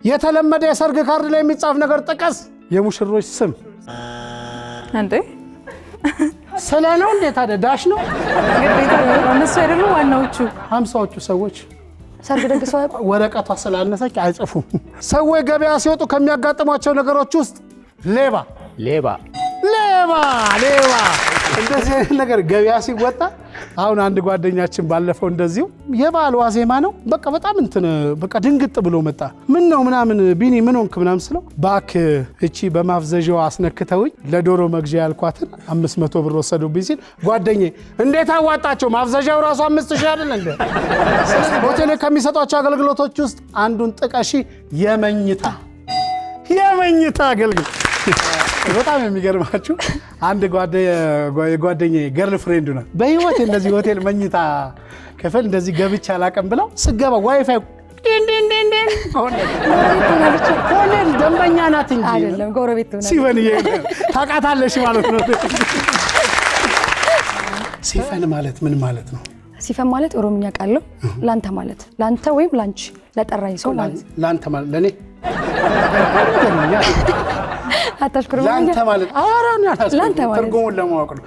የተለመደ የሰርግ ካርድ ላይ የሚጻፍ ነገር ጥቀስ። የሙሽሮች ስም እንዴ ስለ ነው እንዴ ታዲያ ዳሽ ነው ግዴታ እነሱ አይደሉም ዋናዎቹ 50ዎቹ ሰዎች ሰርግ ደግሰው ወረቀቷ ስላነሰች አይጽፉም። ሰዎች ገበያ ሲወጡ ከሚያጋጥሟቸው ነገሮች ውስጥ ሌባ እንደዚህ ነገር ገበያ ሲወጣ አሁን አንድ ጓደኛችን ባለፈው እንደዚሁ የበዓል ዋዜማ ነው በቃ በጣም በቃ ድንግጥ ብሎ መጣ። ምን ነው ምናምን ቢኒ ምን ሆንክ ምናምን ስለው ባክ እቺ በማፍዘዣው አስነክተውኝ ለዶሮ መግዣ ያልኳትን 500 ብር ወሰዱብኝ ሲል ጓደኛዬ እንዴት አዋጣቸው ማፍዘዣው ራሱ 5000 አይደል እንዴ? ሆቴል ከሚሰጧቸው አገልግሎቶች ውስጥ አንዱን ጥቀሺ። የመኝታ አገልግሎት በጣም የሚገርማችሁ አንድ ጓደኛዬ ገርል ፍሬንዱ ነው በህይወት እንደዚህ ሆቴል መኝታ ክፍል እንደዚህ ገብቻ አላቀም ብለው ስገባ ዋይፋይ ሆቴል ደንበኛ ናት እንጂ አይደለም ጎረቤት ነው ሲፈን ታውቃታለሽ ማለት ነው። ሲፈን ማለት ምን ማለት ነው? ሲፈን ማለት ኦሮምኛ ቃል ነው። ላንተ ማለት ላንተ ወይም ላንቺ ለጠራኝ ሰው ማለት ላንተ ማለት ለኔ አታሽኩሩ ላንተ ማለት አራና ላንተ ማለት ትርጉሙን ለማወቅ ነው።